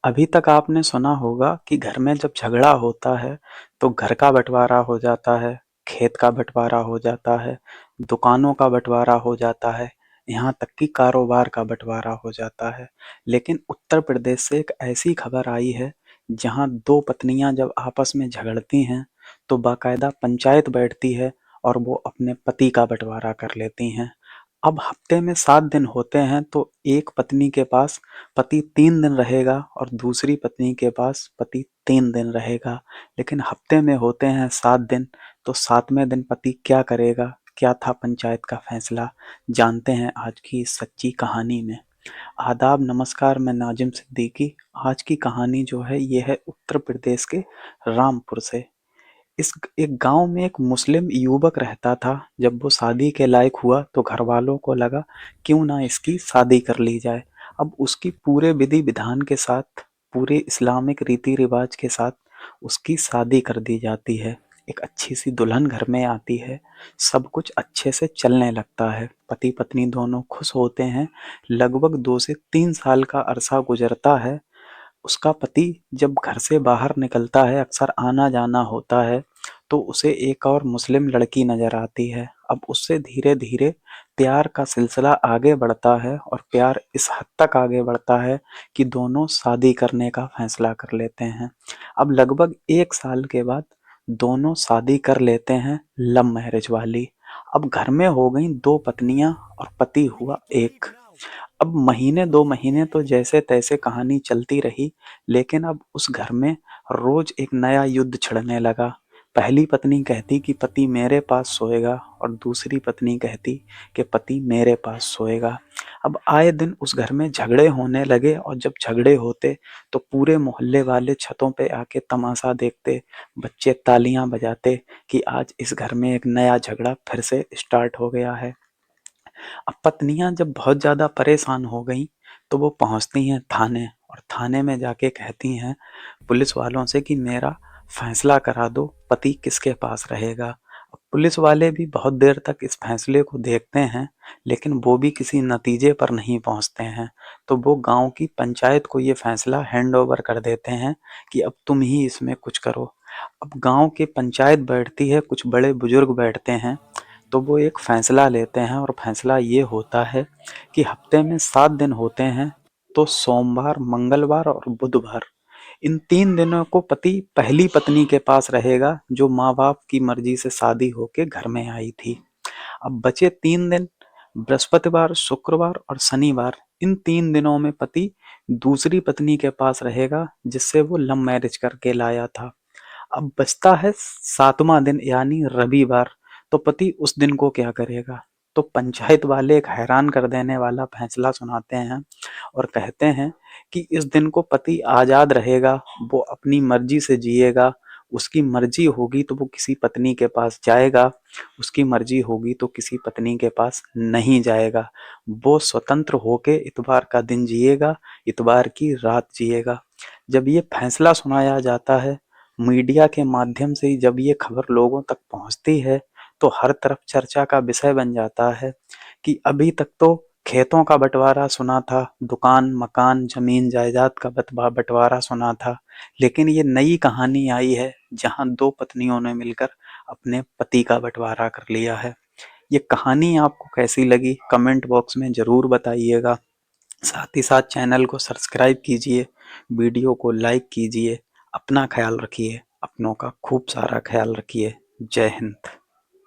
अभी तक आपने सुना होगा कि घर में जब झगड़ा होता है तो घर का बंटवारा हो जाता है, खेत का बंटवारा हो जाता है, दुकानों का बंटवारा हो जाता है, यहाँ तक कि कारोबार का बंटवारा हो जाता है। लेकिन उत्तर प्रदेश से एक ऐसी खबर आई है जहाँ दो पत्नियां जब आपस में झगड़ती हैं तो बाकायदा पंचायत बैठती है और वो अपने पति का बंटवारा कर लेती हैं। अब हफ्ते में 7 दिन होते हैं तो एक पत्नी के पास पति 3 दिन रहेगा और दूसरी पत्नी के पास पति 3 दिन रहेगा। लेकिन हफ्ते में होते हैं 7 दिन, तो 7वें दिन पति क्या करेगा? क्या था पंचायत का फैसला? जानते हैं आज की इस सच्ची कहानी में। आदाब, नमस्कार, मैं नाजिम सिद्दीकी। आज की कहानी जो है ये है उत्तर प्रदेश के रामपुर से। इस एक गांव में एक मुस्लिम युवक रहता था। जब वो शादी के लायक हुआ तो घर वालों को लगा क्यों ना इसकी शादी कर ली जाए। अब उसकी पूरे विधि विधान के साथ, पूरे इस्लामिक रीति रिवाज के साथ उसकी शादी कर दी जाती है। एक अच्छी सी दुल्हन घर में आती है, सब कुछ अच्छे से चलने लगता है, पति पत्नी दोनों खुश होते हैं। लगभग 2 से 3 साल का अरसा गुजरता है। उसका पति जब घर से बाहर निकलता है, अक्सर आना जाना होता है, तो उसे एक और मुस्लिम लड़की नजर आती है। अब उससे धीरे धीरे प्यार का सिलसिला आगे बढ़ता है और प्यार इस हद तक आगे बढ़ता है कि दोनों शादी करने का फैसला कर लेते हैं। अब लगभग 1 साल के बाद दोनों शादी कर लेते हैं, लव मैरिज वाली। अब घर में हो गई दो पत्नियां और पति हुआ एक। अब महीने 2 महीने तो जैसे तैसे कहानी चलती रही, लेकिन अब उस घर में रोज एक नया युद्ध छिड़ने लगा। पहली पत्नी कहती कि पति मेरे पास सोएगा और दूसरी पत्नी कहती कि पति मेरे पास सोएगा। अब आए दिन उस घर में झगड़े होने लगे और जब झगड़े होते तो पूरे मोहल्ले वाले छतों पे आके तमाशा देखते, बच्चे तालियां बजाते कि आज इस घर में एक नया झगड़ा फिर से स्टार्ट हो गया है। अब पत्नियां जब बहुत ज़्यादा परेशान हो गई तो वो पहुंचती हैं थाने और थाने में जाके कहती हैं पुलिस वालों से कि मेरा फैसला करा दो, पति किसके पास रहेगा। अब पुलिस वाले भी बहुत देर तक इस फैसले को देखते हैं, लेकिन वो भी किसी नतीजे पर नहीं पहुंचते हैं। तो वो गांव की पंचायत को ये फैसला हैंड ओवर कर देते हैं कि अब तुम ही इसमें कुछ करो। अब गांव की पंचायत बैठती है, कुछ बड़े बुजुर्ग बैठते हैं, तो वो एक फैसला लेते हैं और फैसला ये होता है कि हफ्ते में 7 दिन होते हैं, तो सोमवार, मंगलवार और बुधवार, इन 3 दिनों को पति पहली पत्नी के पास रहेगा जो माँ बाप की मर्जी से शादी होके घर में आई थी। अब बचे 3 दिन, बृहस्पतिवार, शुक्रवार और शनिवार, इन 3 दिनों में पति दूसरी पत्नी के पास रहेगा जिससे वो लव मैरिज करके लाया था। अब बचता है 7वां दिन यानी रविवार, तो पति उस दिन को क्या करेगा? तो पंचायत वाले एक हैरान कर देने वाला फैसला सुनाते हैं और कहते हैं कि इस दिन को पति आजाद रहेगा, वो अपनी मर्जी से जिएगा। उसकी मर्जी होगी तो वो किसी पत्नी के पास जाएगा, उसकी मर्जी होगी तो किसी पत्नी के पास नहीं जाएगा। वो स्वतंत्र होके इतवार का दिन जिएगा, इतवार की रात जिएगा। जब ये फैसला सुनाया जाता है, मीडिया के माध्यम से जब ये खबर लोगों तक पहुंचती है, तो हर तरफ चर्चा का विषय बन जाता है कि अभी तक तो खेतों का बंटवारा सुना था, दुकान, मकान, जमीन जायदाद का बंटवारा सुना था, लेकिन ये नई कहानी आई है जहां दो पत्नियों ने मिलकर अपने पति का बंटवारा कर लिया है। ये कहानी आपको कैसी लगी कमेंट बॉक्स में ज़रूर बताइएगा। साथ ही साथ चैनल को सब्सक्राइब कीजिए, वीडियो को लाइक कीजिए। अपना ख्याल रखिए, अपनों का खूब सारा ख्याल रखिए। जय हिंद।